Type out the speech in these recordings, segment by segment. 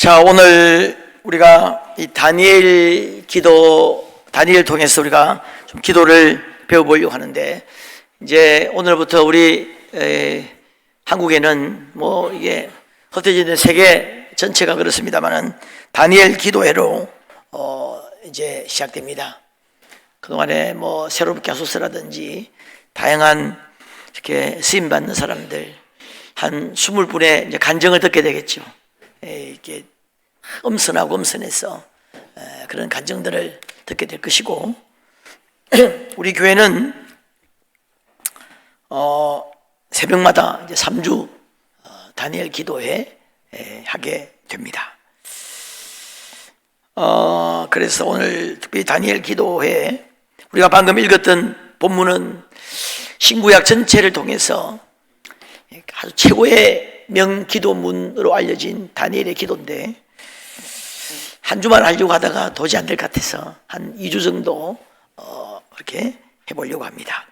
자, 오늘 우리가 이 다니엘 통해서 우리가 좀 기도를 배워보려고 하는데, 이제 오늘부터 우리 한국에는 뭐 이게 흩어지는 세계 전체가 그렇습니다만은 다니엘 기도회로 이제 시작됩니다. 그동안에 뭐 새롭게 하소서라든지 다양한 이렇게 쓰임 받는 사람들 한 20분의 이제 간증을 듣게 되겠죠. 이렇게 엄선하고 엄선해서 그런 간증들을 듣게 될 것이고, 우리 교회는 새벽마다 이제 3주 다니엘 기도회 하게 됩니다. 그래서 오늘 특별히 다니엘 기도회, 우리가 방금 읽었던 본문은 신구약 전체를 통해서 아주 최고의 명기도문으로 알려진 다니엘의 기도인데, 한 주만 하려고 하다가 도저히 안 될 것 같아서 한 2주 정도 그렇게 해보려고 합니다.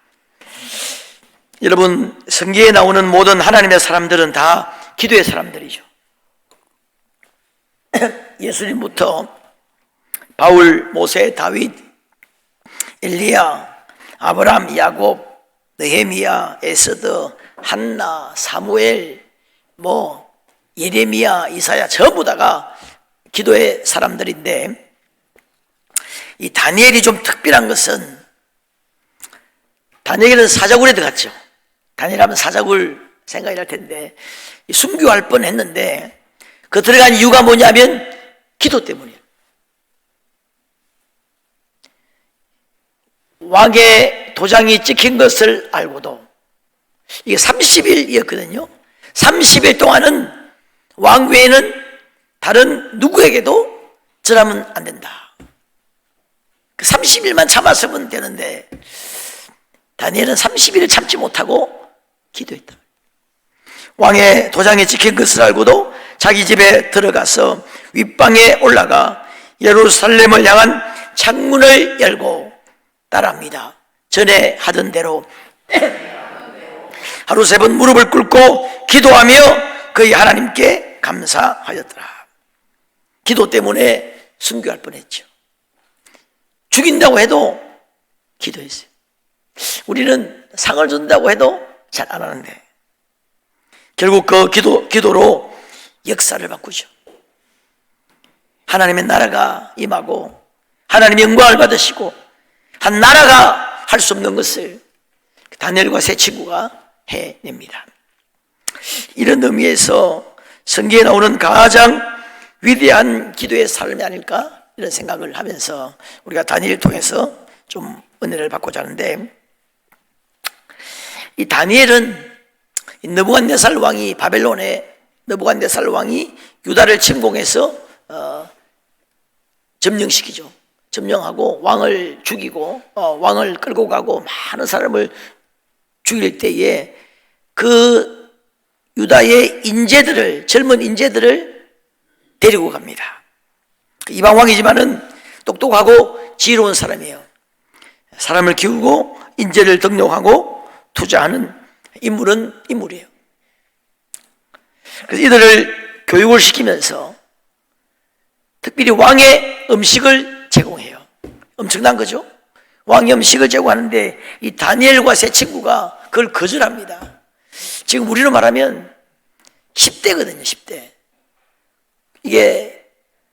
여러분, 성경에 나오는 모든 하나님의 사람들은 다 기도의 사람들이죠. 예수님부터 바울, 모세, 다윗, 엘리야, 아브라함, 야곱, 느헤미야, 에스더, 한나, 사무엘, 예레미야, 이사야 전부 다가 기도의 사람들인데, 이 다니엘이 좀 특별한 것은, 다니엘은 사자굴에 들어갔죠. 다니엘하면 사자굴 생각이 날 텐데 순교할 뻔했는데, 그 들어간 이유가 뭐냐면 기도 때문이에요. 왕의 도장이 찍힌 것을 알고도, 이게 30일이었거든요 30일 동안은 왕 외에는 다른 누구에게도 전하면 안 된다. 그 30일만 참았으면 되는데 다니엘은 30일을 참지 못하고 기도했다. 왕의 도장에 찍힌 것을 알고도 자기 집에 들어가서 윗방에 올라가 예루살렘을 향한 창문을 열고 따라합니다. 전에 하던 대로 하루 3번 무릎을 꿇고 기도하며 그의 하나님께 감사하였더라. 기도 때문에 순교할 뻔했죠. 죽인다고 해도 기도했어요. 우리는 상을 준다고 해도 잘 안 하는데 결국 그 기도로 역사를 바꾸죠. 하나님의 나라가 임하고 하나님의 영광을 받으시고 한 나라가 할 수 없는 것을 다니엘과 세 친구가 해냅니다. 이런 의미에서 성경에 나오는 가장 위대한 기도의 삶이 아닐까, 이런 생각을 하면서 우리가 다니엘을 통해서 좀 은혜를 받고자 하는데, 이 다니엘은 느부갓네살 왕이, 바벨론의 느부갓네살 왕이 유다를 침공해서 점령시키죠. 점령하고 왕을 죽이고 왕을 끌고 가고 많은 사람을 죽일 때에 그 유다의 인재들을, 젊은 인재들을 데리고 갑니다. 이방 왕이지만은 똑똑하고 지혜로운 사람이에요. 사람을 키우고 인재를 등용하고 투자하는 인물은 인물이에요. 그래서 이들을 교육을 시키면서 특별히 왕의 음식을 제공해요. 엄청난 거죠. 왕의 음식을 제공하는데 이 다니엘과 세 친구가 그걸 거절합니다. 지금 우리로 말하면 10대거든요 10대. 이게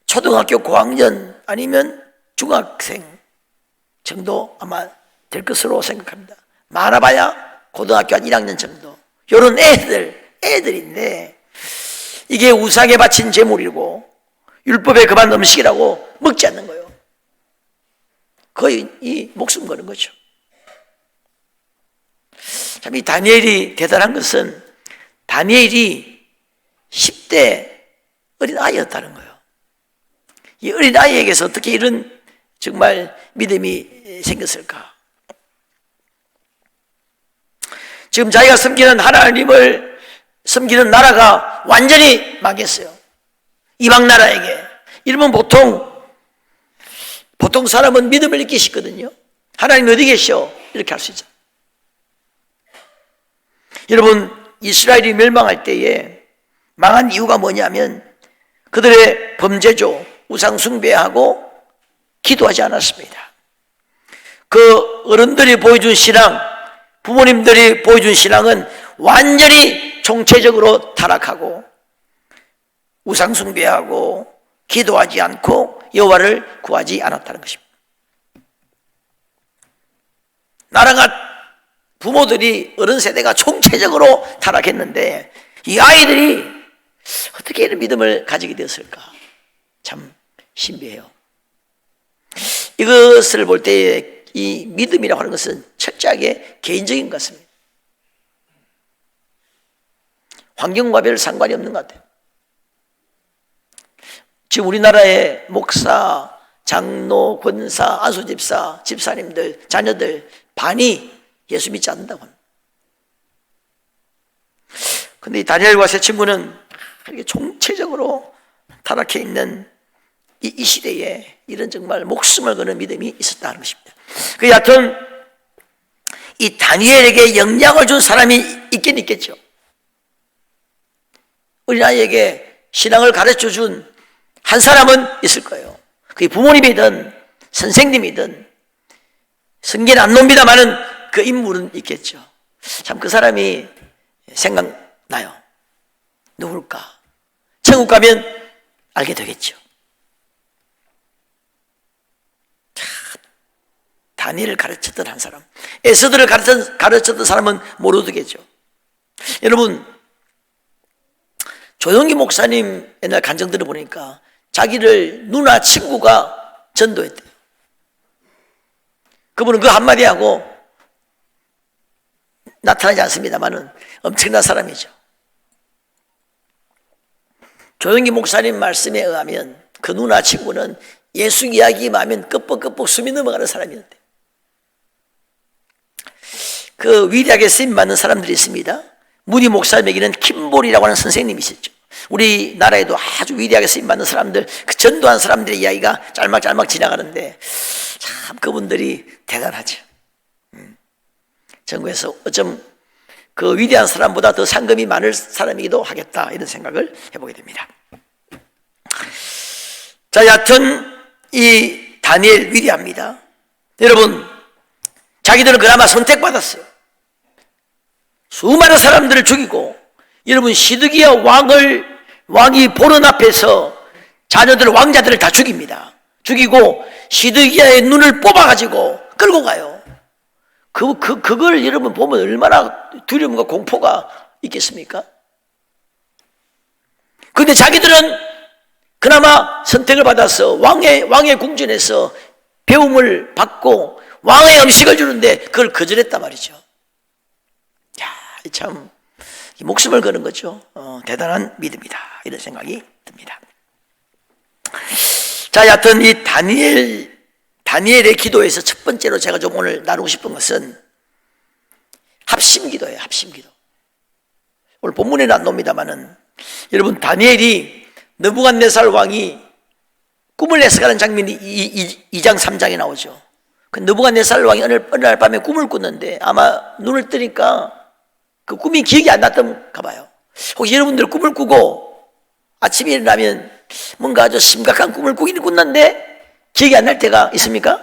초등학교 고학년 아니면 중학생 정도 아마 될 것으로 생각합니다. 많아봐야 고등학교 한 1학년 정도. 이런 애들인데 이게 우상에 바친 제물이고 율법에 금한 음식이라고 먹지 않는 거예요. 거의 이 목숨 거는 거죠. 참, 이 다니엘이 대단한 것은 다니엘이 10대 어린아이였다는 거예요. 이 어린아이에게서 어떻게 이런 정말 믿음이 생겼을까? 지금 자기가 섬기는 하나님을 섬기는 나라가 완전히 망했어요. 이방 나라에게. 이러면 보통 사람은 믿음을 잃기 쉽거든요. 하나님 어디 계셔? 이렇게 할 수 있죠. 여러분, 이스라엘이 멸망할 때에 망한 이유가 뭐냐면 그들의 범죄죠. 우상 숭배하고 기도하지 않았습니다. 그 어른들이 보여준 신앙, 부모님들이 보여준 신앙은 완전히 총체적으로 타락하고 우상 숭배하고 기도하지 않고 여호와를 구하지 않았다는 것입니다. 나라가 부모들이 어른 세대가 총체적으로 타락했는데 이 아이들이 어떻게 이런 믿음을 가지게 되었을까? 참 신비해요. 이것을 볼 때 이 믿음이라고 하는 것은 철저하게 개인적인 것 같습니다. 환경과 별 상관이 없는 것 같아요. 지금 우리나라의 목사, 장로, 권사, 안수집사, 집사님들, 자녀들 반이 예수 믿지 않는다고 합니다. 그런데 이 다니엘과 세 친구는 이렇게 총체적으로 타락해 있는 이 시대에 이런 정말 목숨을 거는 믿음이 있었다는 것입니다. 그 여하튼 이 다니엘에게 영향을 준 사람이 있긴 있겠죠. 우리 아이에게 신앙을 가르쳐 준 한 사람은 있을 거예요. 그게 부모님이든 선생님이든 성경은 안 놉니다마는 그 인물은 있겠죠. 참 그 사람이 생각나요. 누굴까? 천국 가면 알게 되겠죠. 다니엘을 가르쳤던 한 사람, 에스더를 가르쳤던 사람은 모르겠죠. 여러분, 조영기 목사님 옛날 간증 들어보니까 자기를 누나 친구가 전도했대요. 그분은 그 한마디 하고 나타나지 않습니다만은 엄청난 사람이죠. 조영기 목사님 말씀에 의하면 그 누나 친구는 예수 이야기만 하면 끄뻑끄뻑 숨이 넘어가는 사람이었대요. 그 위대하게 쓰임받는 사람들이 있습니다. 무디 목사님에게는 킴볼이라고 하는 선생님이셨죠. 우리나라에도 아주 위대하게 쓰임받는 사람들, 그 전도한 사람들의 이야기가 짤막짤막 지나가는데 참 그분들이 대단하죠. 전국에서 어쩜 그 위대한 사람보다 더 상금이 많을 사람이기도 하겠다, 이런 생각을 해보게 됩니다. 자, 여하튼 이 다니엘 위대합니다. 여러분, 자기들은 그나마 선택받았어요. 수많은 사람들을 죽이고, 여러분 시드기야 왕이 보는 앞에서 자녀들, 왕자들을 다 죽입니다. 죽이고 시드기야의 눈을 뽑아가지고 끌고 가요. 그걸 여러분 보면 얼마나 두려움과 공포가 있겠습니까? 그런데 자기들은 그나마 선택을 받아서 왕의 궁전에서 배움을 받고 왕의 음식을 주는데 그걸 거절했단 말이죠. 야, 참 목숨을 거는 거죠. 대단한 믿음이다, 이런 생각이 듭니다. 자, 여하튼 이 다니엘의 기도에서 첫 번째로 제가 좀 오늘 나누고 싶은 것은 합심기도예요. 합심기도. 오늘 본문에는 안 나옵니다만은 여러분, 다니엘이 느부갓네살 왕이 꿈을 해석하는 장면이 2장 3장에 나오죠. 그 느부갓네살 왕이 어느 날 밤에 꿈을 꿨는데 아마 눈을 뜨니까 그 꿈이 기억이 안 났던가 봐요. 혹시 여러분들 꿈을 꾸고 아침에 일어나면 뭔가 아주 심각한 꿈을 꾸긴 꿨는데 기억이 안 날 때가 있습니까?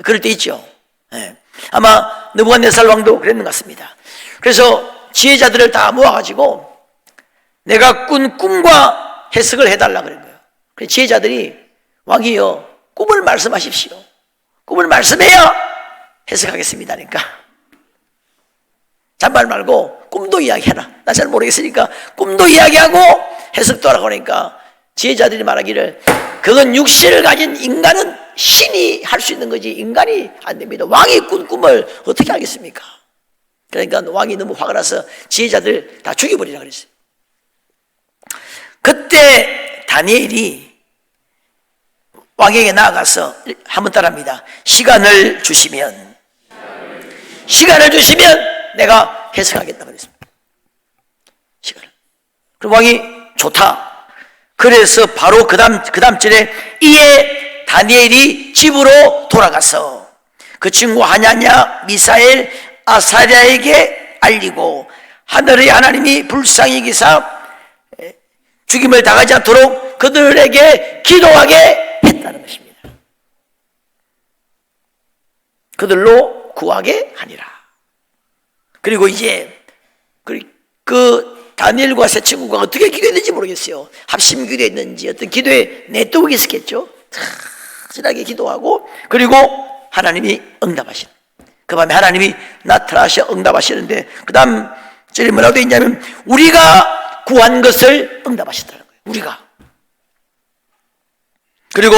그럴 때 있죠. 네. 아마 느부갓네살 왕도 그랬는 것 같습니다. 그래서 지혜자들을 다 모아가지고 내가 꾼 꿈과 해석을 해달라 그런 거예요. 그래서 지혜자들이 왕이여, 꿈을 말씀하십시오. 꿈을 말씀해야 해석하겠습니다. 그러니까 잔말 말고 꿈도 이야기해라. 나 잘 모르겠으니까 꿈도 이야기하고 해석도 하라고 하니까 지혜자들이 말하기를 그건 육신을 가진 인간은 신이 할 수 있는 거지 인간이 안 됩니다. 왕이 꾼 꿈을 어떻게 알겠습니까? 그러니까 왕이 너무 화가 나서 지혜자들 다 죽여버리라 그랬어요. 그때 다니엘이 왕에게 나아가서 한번 따라합니다. 시간을 주시면 내가 해석하겠다 그랬습니다. 시간을. 그럼 왕이 좋다. 그래서 바로 그 다음 절에 이에 다니엘이 집으로 돌아가서 그 친구 하냐냐, 미사엘, 아사랴에게 알리고 하늘의 하나님이 불쌍히 기사 죽임을 당하지 않도록 그들에게 기도하게 했다는 것입니다. 그들로 구하게 하니라. 그리고 이제 그 다니엘과 세 친구가 어떻게 기도했는지 모르겠어요. 합심 기도했는지 어떤 기도에 내떡이 있었겠죠. 진하게 기도하고, 그리고 하나님이 응답하시는, 그 밤에 하나님이 나타나셔 응답하시는데, 그 다음 절에 뭐라고 되어 있냐면 우리가 구한 것을 응답하셨다는 거예요. 우리가. 그리고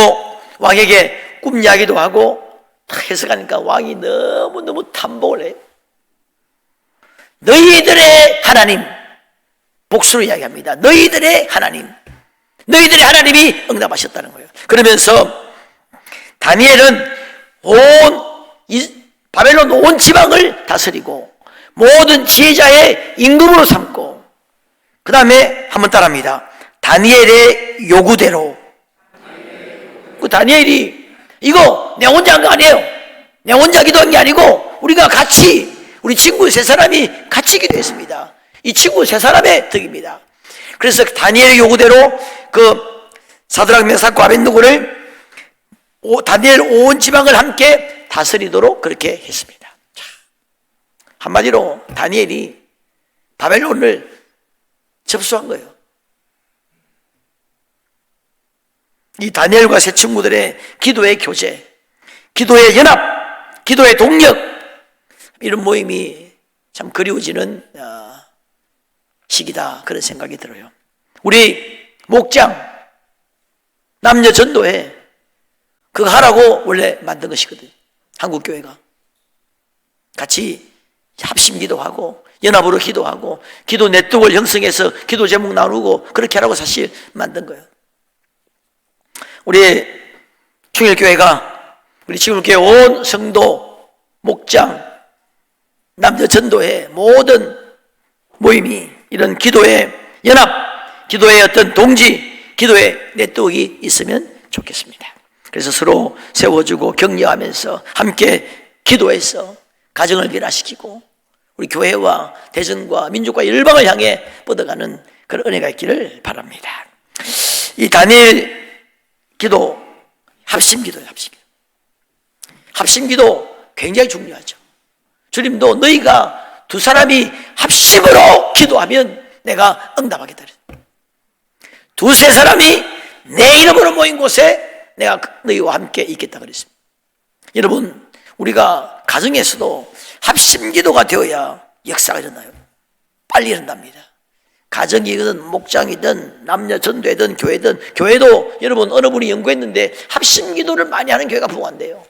왕에게 꿈 이야기도 하고 다 해석하니까 왕이 너무너무 탐복을 해요. 너희들의 하나님, 복수로 이야기합니다. 너희들의 하나님, 너희들의 하나님이 응답하셨다는 거예요. 그러면서 다니엘은 바벨론 온 지방을 다스리고 모든 지혜자의 임금으로 삼고, 그 다음에 한번 따라합니다. 다니엘의 요구대로. 그 다니엘이 이거 내 혼자 한 거 아니에요. 내 혼자 기도한 게 아니고 우리가 같이, 우리 친구 세 사람이 같이 기도했습니다. 이 친구 세 사람의 덕입니다. 그래서 다니엘의 요구대로 그 사드락 메삭과 아벳느고를 다니엘 온 지방을 함께 다스리도록 그렇게 했습니다. 자, 한마디로 다니엘이 바벨론을 접수한 거예요. 이 다니엘과 세 친구들의 기도의 교제, 기도의 연합, 기도의 동력, 이런 모임이 참 그리워지는 시기다, 그런 생각이 들어요. 우리 목장 남녀 전도회 그거 하라고 원래 만든 것이거든요. 한국교회가 같이 합심 기도하고 연합으로 기도하고 기도 네트워크를 형성해서 기도 제목 나누고 그렇게 하라고 사실 만든 거예요. 우리 충일교회가, 우리 충일교회 온 성도, 목장, 남녀 전도회 모든 모임이 이런 기도의 연합, 기도의 어떤 동지, 기도의 네트워크가 있으면 좋겠습니다. 그래서 서로 세워주고 격려하면서 함께 기도해서 가정을 변화시키고 우리 교회와 대전과 민족과 열방을 향해 뻗어가는 그런 은혜가 있기를 바랍니다. 이 다니엘 기도, 합심기도예요. 합심기도 굉장히 중요하죠. 주님도 너희가 두 사람이 합심으로 기도하면 내가 응답하겠다. 두세 사람이 내 이름으로 모인 곳에 내가 너희와 함께 있겠다 그랬습니다. 여러분, 우리가 가정에서도 합심기도가 되어야 역사가 일어나요. 빨리 일어납니다. 가정이든 목장이든 남녀 전도회든 교회든, 교회도 여러분 어느 분이 연구했는데 합심기도를 많이 하는 교회가 부흥한대요.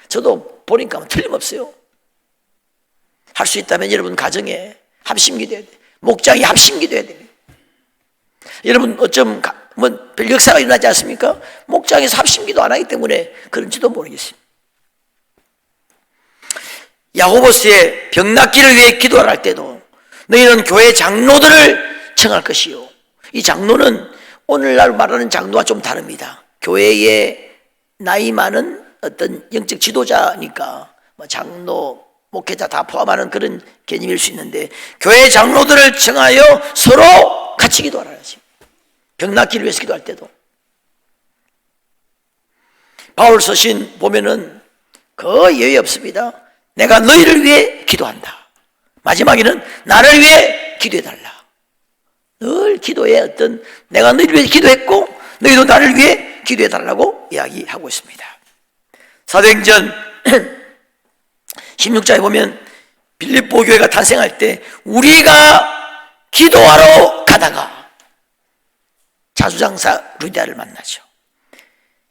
저도 보니까 틀림없어요. 할 수 있다면 여러분 가정에 합심기도 해야 돼요. 목장이 합심기도 해야 됩니다. 여러분 어쩜 별 역사가 일어나지 않습니까? 목장에서 합심기도 안 하기 때문에 그런지도 모르겠습니다. 야고보스의 병 낫기를 위해 기도를 할 때도 너희는 교회 장로들을 청할 것이요. 이 장로는 오늘날 말하는 장로와 좀 다릅니다. 교회에 나이 많은 어떤 영적 지도자니까 장로, 목회자 다 포함하는 그런 개념일 수 있는데, 교회 장로들을 청하여 서로 같이 기도하라지. 병 낫기를 위해서 기도할 때도. 바울 서신 보면은 거의 예외 없습니다. 내가 너희를 위해 기도한다. 마지막에는 나를 위해 기도해달라. 늘 기도에 어떤, 내가 너희를 위해 기도했고 너희도 나를 위해 기도해달라고 이야기하고 있습니다. 사도행전 16장에 보면 빌립보 교회가 탄생할 때 우리가 기도하러 가다가 자주장사 루디아를 만나죠.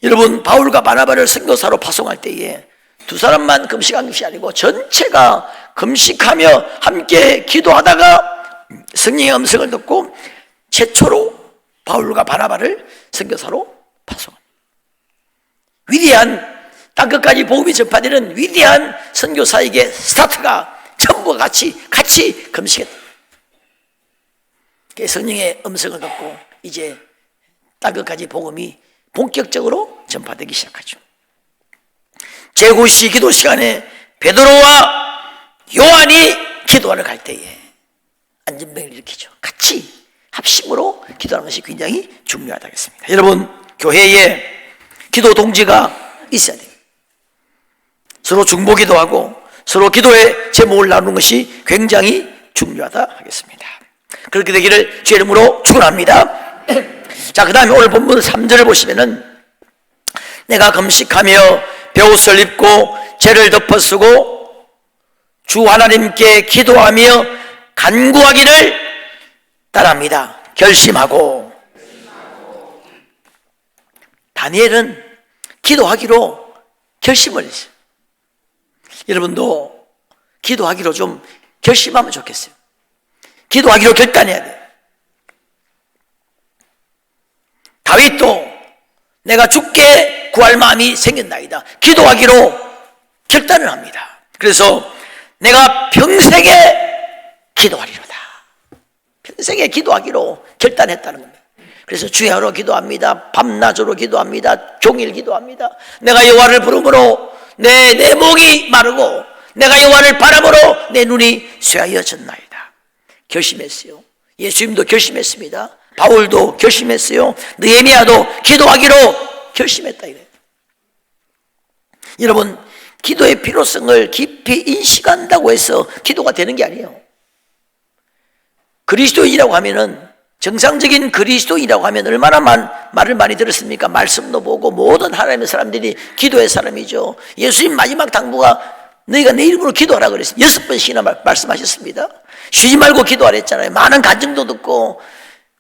여러분, 바울과 바나바를 선교사로 파송할 때에 두 사람만 금식한 것이 아니고 전체가 금식하며 함께 기도하다가 성령의 음성을 듣고 최초로 바울과 바나바를 선교사로 파송합니다. 위대한, 땅끝까지 복음이 전파되는 위대한 선교사에게 스타트가 전부가 같이 금식했다. 성령의 음성을 듣고 이제 땅끝까지 복음이 본격적으로 전파되기 시작하죠. 제9시 기도 시간에 베드로와 요한이 기도하러 갈 때에 안전병을 일으키죠. 같이 합심으로 기도하는 것이 굉장히 중요하다겠습니다. 여러분, 교회에 기도 동지가 있어야 돼요. 서로 중보기도 하고 서로 기도의 제목을 나누는 것이 굉장히 중요하다 하겠습니다. 그렇게 되기를 주의 이름으로 축원합니다. 자, 그 다음에 오늘 본문 3절을 보시면은 내가 금식하며 베옷을 입고 죄를 덮어쓰고 주 하나님께 기도하며 간구하기를 따릅니다. 결심하고. 다니엘은 기도하기로 결심을 했어요. 여러분도 기도하기로 좀 결심하면 좋겠어요. 기도하기로 결단해야 돼요. 다윗도 내가 죽게 구할 마음이 생겼나이다. 기도하기로 결단을 합니다. 그래서 내가 평생에 기도하리로다. 평생에 기도하기로 결단했다는 겁니다. 그래서 주야로 기도합니다. 밤낮으로 기도합니다. 종일 기도합니다. 내가 여호와를 부름으로 내 목이 마르고 내가 여호와를 바라보러 내 눈이 쇠하여졌나이다. 결심했어요. 예수님도 결심했습니다. 바울도 결심했어요. 느헤미야도 기도하기로 결심했다 이거예요. 여러분, 기도의 필요성을 깊이 인식한다고 해서 기도가 되는 게 아니에요. 그리스도인이라고 하면은, 정상적인 그리스도인이라고 하면 얼마나 말을 많이 들었습니까? 말씀도 보고 모든 하나님의 사람들이 기도의 사람이죠. 예수님 마지막 당부가 너희가 내 이름으로 기도하라 그랬어요. 6번씩이나 말씀하셨습니다. 쉬지 말고 기도하라 했잖아요. 많은 간증도 듣고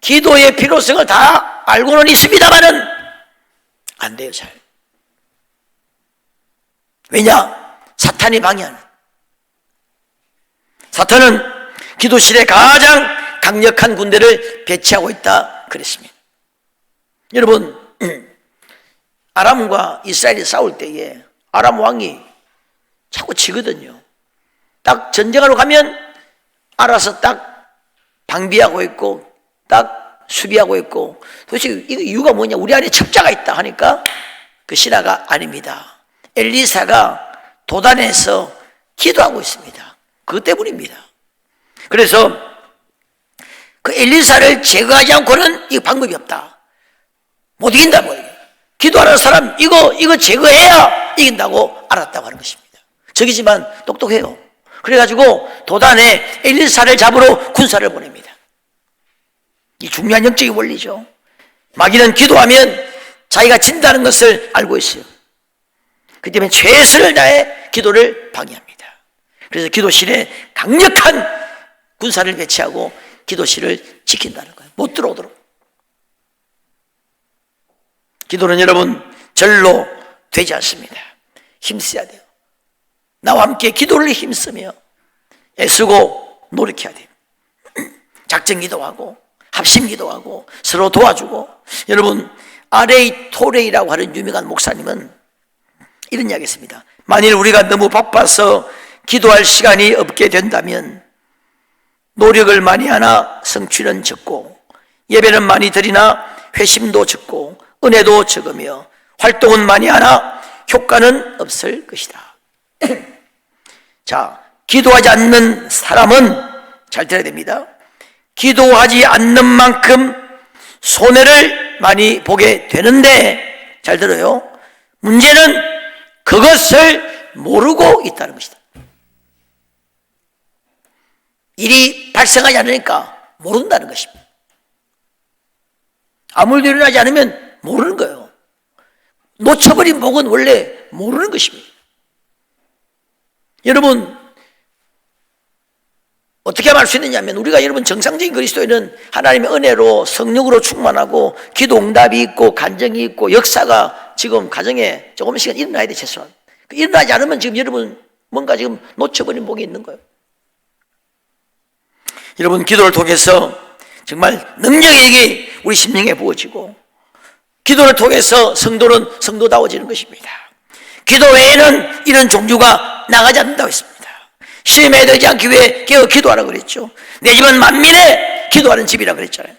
기도의 필요성을 다 알고는 있습니다만은 안 돼요, 잘. 왜냐? 사탄이 방해하는. 사탄은 기도실에 가장 강력한 군대를 배치하고 있다 그랬습니다. 여러분, 아람과 이스라엘이 싸울 때에 아람 왕이 자꾸 지거든요. 딱 전쟁하러 가면 알아서 딱 방비하고 있고 딱 수비하고 있고, 도대체 이거 이유가 뭐냐? 우리 안에 첩자가 있다 하니까 그 신하가 아닙니다. 엘리사가 도단에서 기도하고 있습니다. 그것 때문입니다. 그래서 그 엘리사를 제거하지 않고는 이 방법이 없다. 못 이긴다 뭐. 기도하는 사람 이거 제거해야 이긴다고 알았다고 하는 것입니다. 적이지만 똑똑해요. 그래가지고 도단에 엘리사를 잡으러 군사를 보냅니다. 이 중요한 영적인 원리죠. 마귀는 기도하면 자기가 진다는 것을 알고 있어요. 그 때문에 최선을 다해 기도를 방해합니다. 그래서 기도실에 강력한 군사를 배치하고 기도실을 지킨다는 거예요. 못 들어오도록. 기도는 여러분 절로 되지 않습니다. 힘써야 돼요. 나와 함께 기도를 힘쓰며 애쓰고 노력해야 돼요. 작전 기도하고 합심 기도하고 서로 도와주고. 여러분, 아레이 토레이라고 하는 유명한 목사님은 이런 이야기 했습니다. 만일 우리가 너무 바빠서 기도할 시간이 없게 된다면 노력을 많이 하나 성취는 적고 예배는 많이 드리나 회심도 적고 은혜도 적으며 활동은 많이 하나 효과는 없을 것이다. 자, 기도하지 않는 사람은 잘 들어야 됩니다. 기도하지 않는 만큼 손해를 많이 보게 되는데, 잘 들어요. 문제는 그것을 모르고 있다는 것이다. 일이 발생하지 않으니까 모른다는 것입니다. 아무 일도 일어나지 않으면 모르는 거예요. 놓쳐버린 복은 원래 모르는 것입니다. 여러분, 어떻게 말 수 있느냐면, 우리가 여러분 정상적인 그리스도인은 하나님의 은혜로 성령으로 충만하고 기도 응답이 있고 간증이 있고 역사가 지금 가정에 조금씩은 일어나야 돼, 최소한. 일어나지 않으면 지금 여러분 뭔가 지금 놓쳐버린 복이 있는 거예요. 여러분, 기도를 통해서 정말 능력이 우리 심령에 부어지고 기도를 통해서 성도는 성도다워지는 것입니다. 기도 외에는 이런 종류가 나가지 않는다고 했습니다. 시험에 들지 않기 위해 기도하라고 그랬죠. 내 집은 만민의 기도하는 집이라고 그랬잖아요.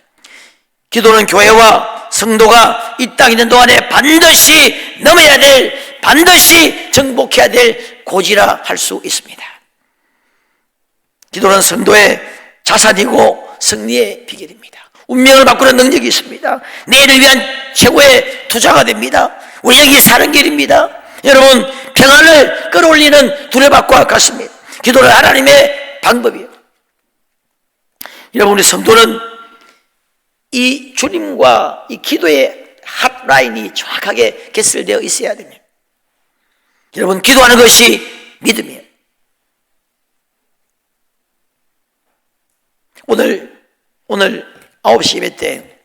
기도는 교회와 성도가 이 땅에 있는 동안에 반드시 넘어야 될, 반드시 정복해야 될 고지라 할 수 있습니다. 기도는 성도의 자산이고 승리의 비결입니다. 운명을 바꾸는 능력이 있습니다. 내일을 위한 최고의 투자가 됩니다. 우리 여기 사는 길입니다. 여러분, 평안을 끌어올리는 두레박과 같습니다. 기도는 하나님의 방법이에요. 여러분, 우리 성도는 이 주님과 이 기도의 핫라인이 정확하게 개설되어 있어야 됩니다. 여러분, 기도하는 것이 믿음이에요. 오늘 9시 예배 때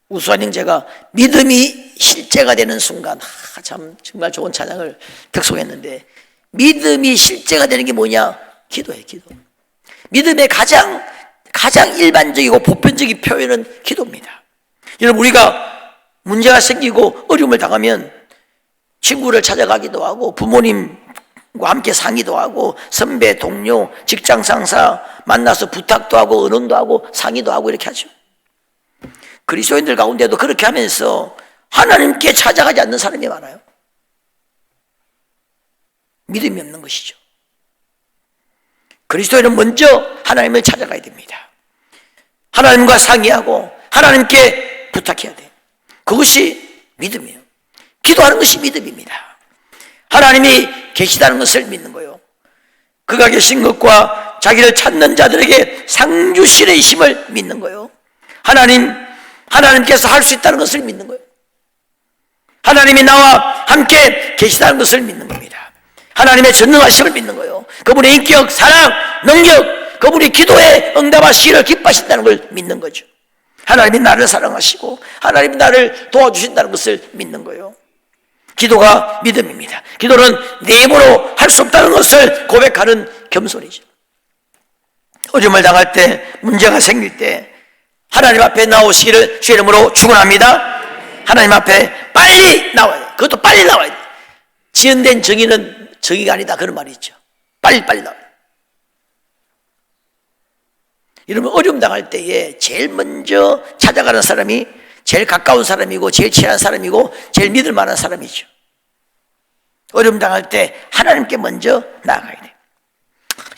우수한 형제가 믿음이 실제가 되는 순간, 정말 좋은 찬양을 득송했는데, 믿음이 실제가 되는 게 뭐냐? 기도예요, 기도. 믿음의 가장 일반적이고 보편적인 표현은 기도입니다. 여러분, 우리가 문제가 생기고 어려움을 당하면 친구를 찾아가기도 하고, 부모님과 함께 상의도 하고, 선배, 동료, 직장 상사 만나서 부탁도 하고, 의논도 하고, 상의도 하고, 이렇게 하죠. 그리스도인들 가운데도 그렇게 하면서 하나님께 찾아가지 않는 사람이 많아요. 믿음이 없는 것이죠. 그리스도인은 먼저 하나님을 찾아가야 됩니다. 하나님과 상의하고 하나님께 부탁해야 돼요. 그것이 믿음이에요. 기도하는 것이 믿음입니다. 하나님이 계시다는 것을 믿는 거예요. 그가 계신 것과 자기를 찾는 자들에게 상주실의 힘을 믿는 거예요. 하나님께서 할 수 있다는 것을 믿는 거예요. 하나님이 나와 함께 계시다는 것을 믿는 겁니다. 하나님의 전능하심을 믿는 거예요. 그분의 인격, 사랑, 능력, 그분이 기도에 응답하시기를 기뻐하신다는 걸 믿는 거죠. 하나님이 나를 사랑하시고 하나님이 나를 도와주신다는 것을 믿는 거예요. 기도가 믿음입니다. 기도는 내 힘으로 할 수 없다는 것을 고백하는 겸손이죠. 어려움을 당할 때, 문제가 생길 때 하나님 앞에 나오시기를 주의 이름으로 축원합니다. 하나님 앞에 빨리 나와야 돼. 그것도 빨리 나와야 돼. 지연된 정의는 정의가 아니다, 그런 말이 있죠. 빨리 나와야 돼. 여러분, 어려움 당할 때에 제일 먼저 찾아가는 사람이 제일 가까운 사람이고 제일 친한 사람이고 제일 믿을 만한 사람이죠. 어려움 당할 때 하나님께 먼저 나아가야 돼요.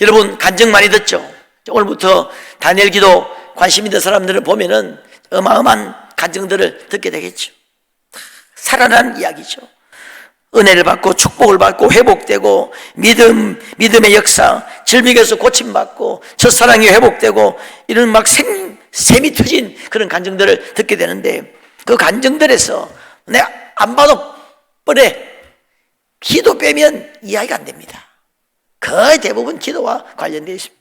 여러분, 간증 많이 듣죠? 오늘부터 다니엘 기도 관심 있는 사람들을 보면은 어마어마한 간증들을 듣게 되겠죠. 살아난 이야기죠. 은혜를 받고 축복을 받고 회복되고 믿음의 역사, 질병에서 고침받고 첫사랑이 회복되고 이런 막 샘이 터진 그런 간증들을 듣게 되는데, 그 간증들에서 내가 안 봐도 뻔해, 기도 빼면 이야기가 안 됩니다. 거의 대부분 기도와 관련되어 있습니다.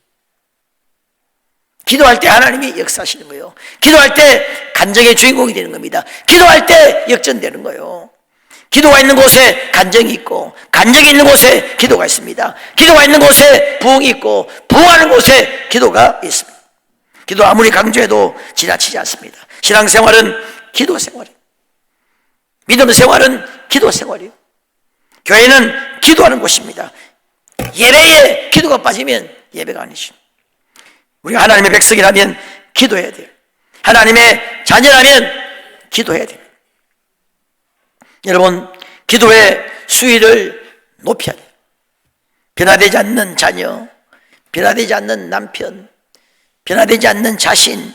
기도할 때 하나님이 역사하시는 거예요. 기도할 때 간증의 주인공이 되는 겁니다. 기도할 때 역전되는 거예요. 기도가 있는 곳에 간증이 있고, 간증이 있는 곳에 기도가 있습니다. 기도가 있는 곳에 부흥이 있고, 부흥하는 곳에 기도가 있습니다. 기도 아무리 강조해도 지나치지 않습니다. 신앙생활은 기도 생활이에요. 믿음 생활은 기도 생활이에요. 교회는 기도하는 곳입니다. 예배에 기도가 빠지면 예배가 아니죠. 우리가 하나님의 백성이라면 기도해야 돼요. 하나님의 자녀라면 기도해야 돼요. 여러분, 기도의 수위를 높여야 돼요. 변화되지 않는 자녀, 변화되지 않는 남편, 변화되지 않는 자신,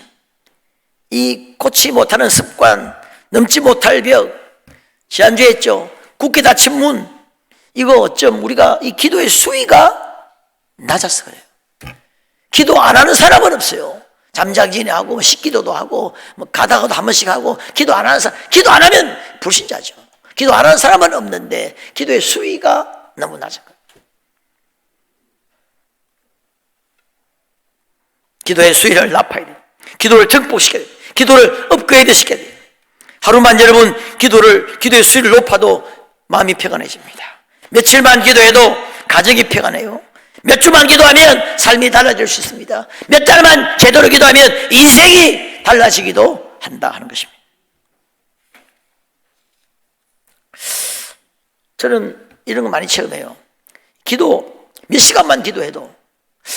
이 고치 못하는 습관, 넘지 못할 벽, 지난주에 했죠. 굳게 닫힌 문, 이거 어쩜 우리가 이 기도의 수위가 낮아서 그래요. 기도 안 하는 사람은 없어요. 잠자기 전에 하고 식기도도 하고 가다가도 한 번씩 하고, 기도 안 하는 사람, 기도 안 하면 불신자죠. 기도 안 하는 사람은 없는데 기도의 수위가 너무 낮은 거예요. 기도의 수위를 높여야 돼요. 기도를 증폭시켜야 돼요. 기도를 업그레이드 시켜야 돼요. 하루만 여러분 기도의 수위를 높아도 마음이 평안해집니다. 며칠만 기도해도 가정이 평안해요. 몇 주만 기도하면 삶이 달라질 수 있습니다. 몇 달만 제대로 기도하면 인생이 달라지기도 한다 하는 것입니다. 저는 이런 거 많이 체험해요. 기도 몇 시간만 기도해도,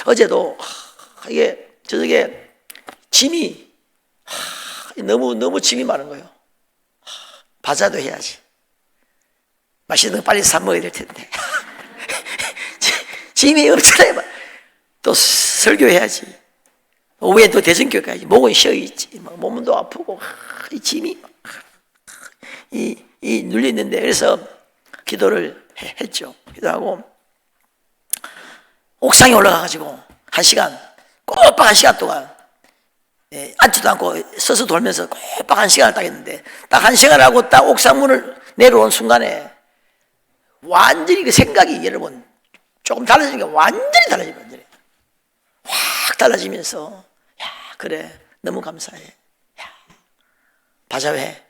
어제도 이게 저녁에 짐이 너무 짐이 많은 거예요. 바자도 해야지, 맛있는 거 빨리 사 먹어야 될 텐데 짐이 엄청나게 많아. 또 설교해야지, 오후에 또 대전교회까지 목은 쉬어있지, 몸도 아프고 이 짐이 이 눌렸는데, 그래서 기도를 했죠. 기도하고 옥상에 올라가가지고 1시간, 꼬박 1시간 동안 앉지도 않고 서서 돌면서 꼬박 1시간을 딱 했는데, 딱 1시간 하고 딱 옥상문을 내려온 순간에 완전히 그 생각이, 여러분, 조금 달라지니까 완전히 달라져요. 완전히 확 달라지면서, 야, 그래, 너무 감사해. 야, 바자회.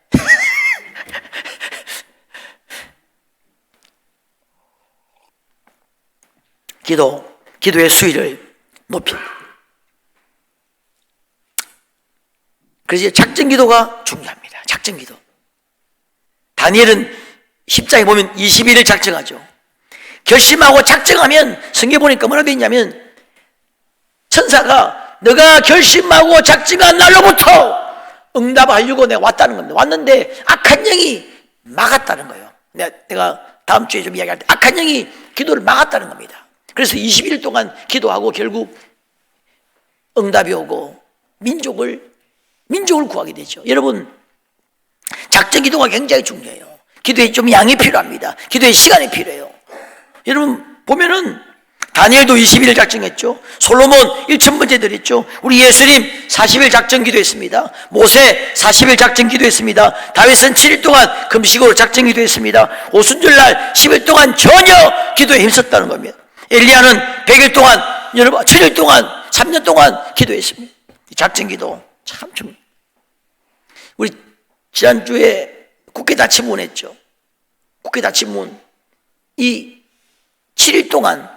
기도의 수위를 높인다. 그래서 작전 기도가 중요합니다. 작전 기도. 다니엘은 10장에 보면 21일 작정하죠. 결심하고 작정하면, 성경에 보니까 뭐라 되어 있냐면, 천사가 너가 결심하고 작정한 날로부터 응답하려고 내가 왔다는 겁니다. 왔는데 악한 영이 막았다는 거예요. 내가 다음 주에 좀 이야기할 때 악한 영이 기도를 막았다는 겁니다. 그래서 20일 동안 기도하고 결국 응답이 오고 민족을 구하게 되죠. 여러분, 작전 기도가 굉장히 중요해요. 기도에 좀 양이 필요합니다. 기도에 시간이 필요해요. 여러분 보면은 다니엘도 20일 작정했죠. 솔로몬 1000번째 드렸죠. 우리 예수님 40일 작정 기도했습니다. 모세 40일 작정 기도했습니다. 다윗은 7일 동안 금식으로 작정 기도했습니다. 오순절날 10일 동안 전혀 기도에 힘썼다는 겁니다. 엘리야는 100일 동안, 여러분 7일 동안, 3년 동안 기도했습니다. 작정 기도 참 중요해요. 우리 지난주에 국회 다침문 했죠. 국회 다침문 이 7일 동안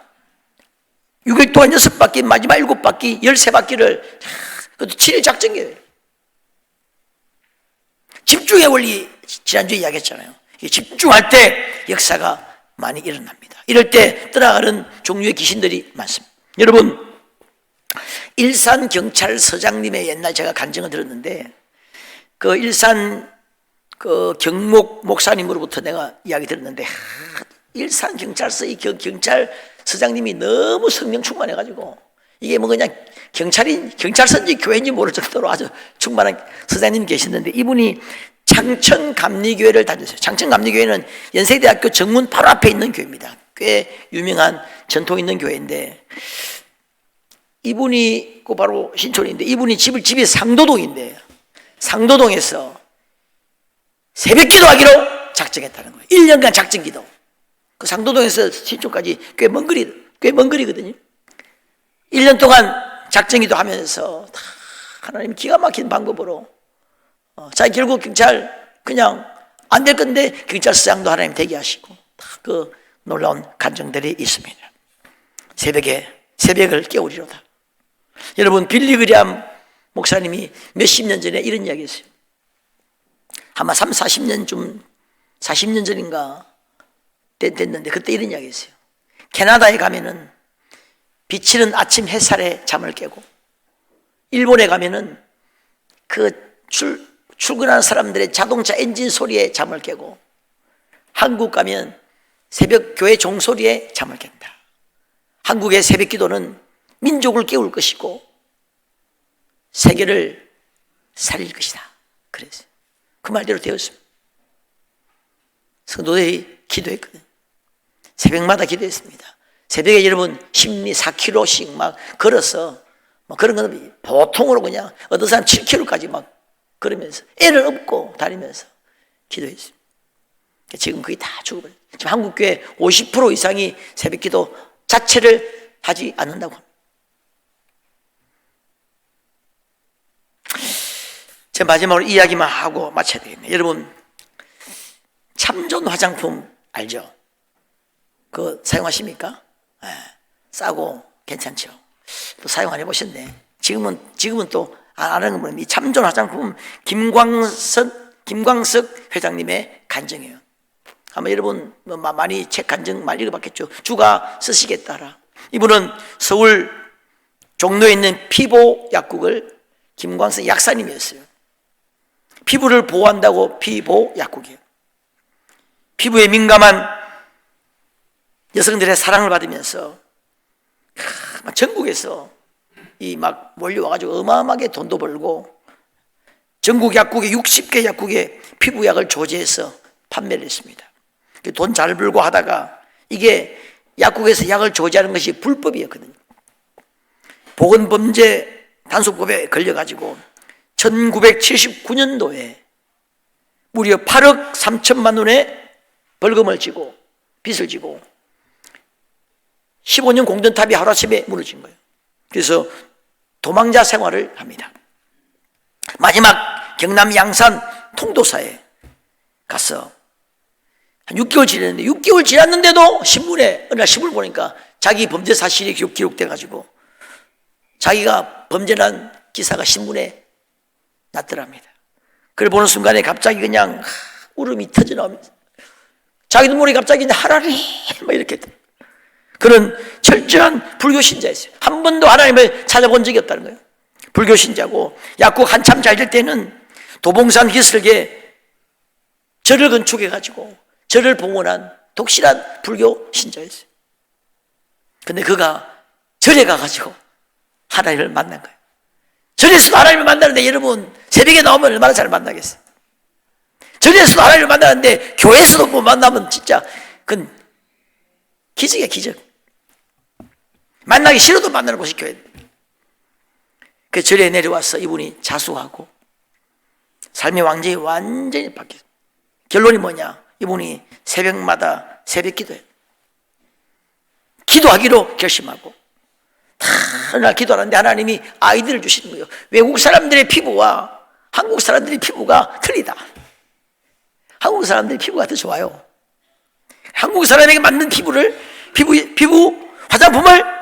6일 동안 6바퀴, 마지막 7바퀴, 13바퀴를, 그것도 7일 작전기예요. 집중의 원리, 지난주에 이야기했잖아요. 집중할 때 역사가 많이 일어납니다. 이럴 때 떠나가는 종류의 귀신들이 많습니다. 여러분, 일산경찰서장님의 옛날 제가 간증을 들었는데, 그 일산 그 경목 목사님으로부터 내가 이야기 들었는데, 일산경찰서 이 경찰서장님이 너무 성령 충만해가지고, 이게 뭐 그냥 경찰서인지 교회인지 모를 정도로 아주 충만한 서장님이 계셨는데, 이분이 창천감리교회를 다녔어요. 창천감리교회는 연세대학교 정문 바로 앞에 있는 교회입니다. 꽤 유명한 전통 있는 교회인데, 이분이 그 바로 신촌인데, 이분이 집이 상도동인데, 상도동에서 새벽 기도하기로 작정했다는 거예요. 1년간 작정 기도. 그 상도동에서 신촌까지 꽤 먼 거리거든요. 1년 동안 작정 기도 하면서 다 하나님 기가 막힌 방법으로, 자기 결국 경찰 그냥 안 될 건데 경찰서장도 하나님 되게 하시고, 다 그 놀라운 간증들이 있습니다. 새벽을 깨우리로다. 여러분, 빌리그리암 목사님이 몇십 년 전에 이런 이야기 했어요. 아마 40년 전인가 됐는데, 그때 이런 이야기 했어요. 캐나다에 가면은 비치는 아침 햇살에 잠을 깨고, 일본에 가면은 그 출근하는 사람들의 자동차 엔진 소리에 잠을 깨고, 한국 가면 새벽 교회 종소리에 잠을 깬다. 한국의 새벽 기도는 민족을 깨울 것이고 세계를 살릴 것이다. 그래서 그 말대로 되었습니다. 성도들이 기도했거든요. 새벽마다 기도했습니다. 새벽에 여러분 심리 4km씩 막 걸어서, 그런 건 보통으로 그냥 어떤 사람 7km까지 막 걸으면서 애를 업고 다니면서 기도했습니다. 지금 거의 다 죽어버렸어요. 지금 한국교회 50% 이상이 새벽 기도 자체를 하지 않는다고 합니다. 제가 마지막으로 이야기만 하고 마쳐야 되겠네요. 여러분, 참전 화장품 알죠? 그거 사용하십니까? 네, 싸고 괜찮죠? 또 사용 안 해보셨네. 지금은 또 안 하는 건 이 참전 화장품 김광석 회장님의 간증이에요. 아마 여러분 많이 책 간증 많이 읽어봤겠죠. 주가 쓰시겠다라. 이분은 서울 종로에 있는 피보 약국을 김광석 약사님이었어요. 피부를 보호한다고 피보 약국이에요. 피부에 민감한 여성들의 사랑을 받으면서 전국에서 막 몰려와가지고 어마어마하게 돈도 벌고 전국 약국에 60개 약국에 피부약을 조제해서 판매를 했습니다. 돈 잘 벌고 하다가 이게 약국에서 약을 조제하는 것이 불법이었거든요. 보건범죄 단속법에 걸려가지고 1979년도에 무려 8억 3천만 원의 벌금을 지고 빚을 지고 15년 공든탑이 하루아침에 무너진 거예요. 그래서 도망자 생활을 합니다. 마지막 경남 양산 통도사에 가서 한 6개월 지났는데 6개월 지났는데도 신문에 어느 날 신문을 보니까 자기 범죄 사실이 기록돼가지고 자기가 범죄한 기사가 신문에 났더랍니다. 그걸 보는 순간에 갑자기 그냥 울음이 터져나오면서 자기도 모르게 갑자기 하나님 막 이렇게 그런 철저한 불교 신자였어요. 한 번도 하나님을 찾아본 적이 없다는 거예요. 불교 신자고 약국 한참 잘 될 때는 도봉산 기슭에 절을 건축해가지고 절을 봉헌한 독실한 불교 신자였어요. 근데 그가 절에 가가지고 하나님을 만난 거예요. 절에서도 하나님을 만나는데 여러분 새벽에 나오면 얼마나 잘 만나겠어요. 절에서도 하나님을 만나는데 교회에서도 뭐 만나면 진짜 그건 기적이야, 기적. 만나기 싫어도 만나는 곳이 교회. 그 절에 내려와서 이분이 자수하고 삶의 왕정이 완전히 바뀌었어요. 결론이 뭐냐? 이분이 새벽마다 새벽 기도해요. 기도하기로 결심하고 날 기도하는데 하나님이 아이디어를 주시는 거예요. 외국 사람들의 피부와 한국 사람들의 피부가 틀리다. 한국 사람들의 피부가 더 좋아요. 한국 사람에게 맞는 피부 화장품을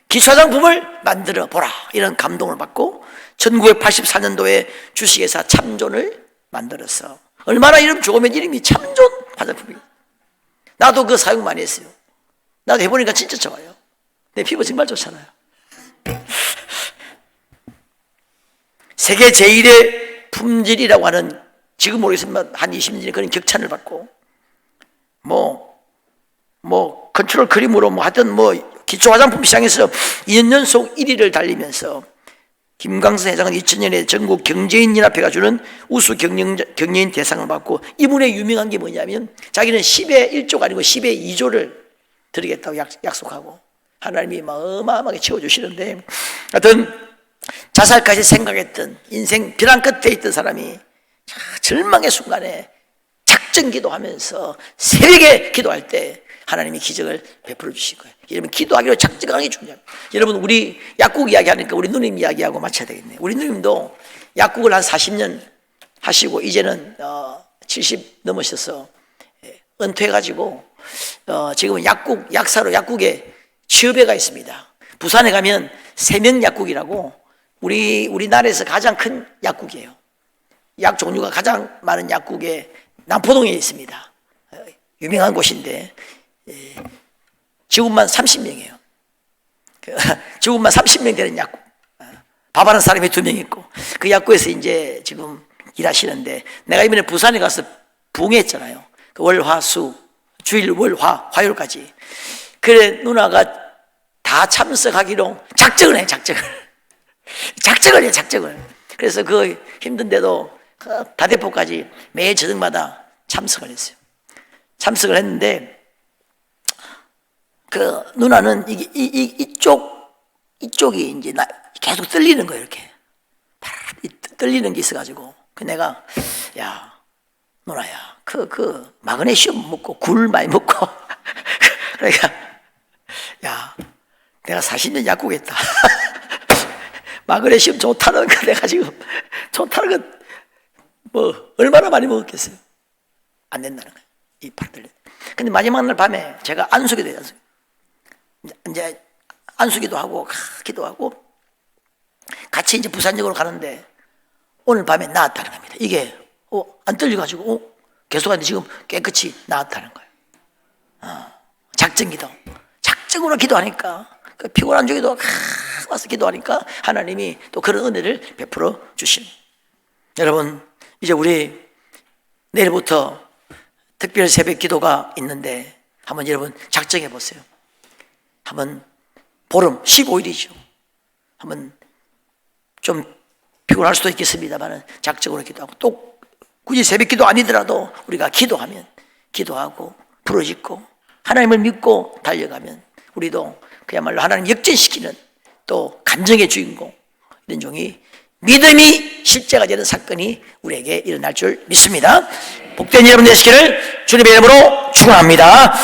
기초 화장품을 만들어 보라 이런 감동을 받고 1984년도에 주식회사 참존을 만들어서 얼마나 이름 좋으면 이름이 참존 화장품이에요. 나도 그거 사용 많이 했어요. 나도 해보니까 진짜 좋아요. 내 피부 정말 좋잖아요. 세계 제1의 품질이라고 하는 지금 모르겠지만 한 20년 전에 그런 격찬을 받고 컨트롤 크림으로 하여튼 기초 화장품 시장에서 2년 연속 1위를 달리면서 김광선 회장은 2000년에 전국 경제인연합회가 주는 우수 경제인 대상을 받고 이분의 유명한 게 뭐냐면 자기는 10에 1조가 아니고 10에 2조를 드리겠다고 약속하고 하나님이 어마어마하게 채워주시는데 하여튼 자살까지 생각했던 인생 벼랑 끝에 있던 사람이 절망의 순간에 작정 기도하면서 새벽에 기도할 때 하나님이 기적을 베풀어 주실 거예요. 여러분 기도하기로 작정하는 게 중요합니다. 여러분 우리 약국 이야기하니까 우리 누님 이야기하고 맞춰야 되겠네요. 우리 누님도 약국을 한 40년 하시고 이제는 70 넘으셔서 은퇴해가지고 지금은 약사로 약국에 취업해가 있습니다. 부산에 가면 세명약국이라고 우리나라에서 가장 큰 약국이에요. 약 종류가 가장 많은 약국에 남포동에 있습니다. 유명한 곳인데 직원만 30명이에요. 직원만 30명 되는 약국. 밥하는 사람이 2명 있고 그 약국에서 이제 지금 일하시는데 내가 이번에 부산에 가서 부흥했잖아요. 월, 화, 수, 주일, 월, 화, 화요일까지. 그래 누나가 다 참석하기로 작정을 해. 작정을. 그래서 그 힘든데도 다대포까지 매일 저녁마다 참석을 했어요. 참석을 했는데 그 누나는 이쪽이 이제 계속 떨리는 거예요. 이렇게 떨리는 게 있어가지고 그 내가 야 누나야 그 마그네슘 먹고 굴 많이 먹고 그러니까 야 내가 40년 약국했다. 마그네슘 좋다는 거 내가 지금 좋다는 거 얼마나 많이 먹었겠어요. 안 된다는 거예요. 이 팔들. 근데 마지막 날 밤에 제가 안수기도 해요. 이제 안수기도 하고 기도하고 같이 이제 부산역으로 가는데 오늘 밤에 나았다는 겁니다. 이게 안 떨려가지고 계속 하는데 지금 깨끗이 나았다는 거예요. 작정기도. 작정으로 기도하니까 피곤한 중에도 와서 기도하니까 하나님이 또 그런 은혜를 베풀어 주시는. 여러분 이제 우리 내일부터 특별 새벽 기도가 있는데 한번 여러분 작정해 보세요. 한번 보름, 15일이죠. 한번 좀 피곤할 수도 있겠습니다만 작정으로 기도하고, 또 굳이 새벽 기도 아니더라도 우리가 기도하면, 기도하고 부르짖고 하나님을 믿고 달려가면 우리도 그야말로 하나님 역전시키는 또 간증의 주인공, 이런 종이 믿음이 실제가 되는 사건이 우리에게 일어날 줄 믿습니다. 복된 여러분 되시기를 주님의 이름으로 축원합니다.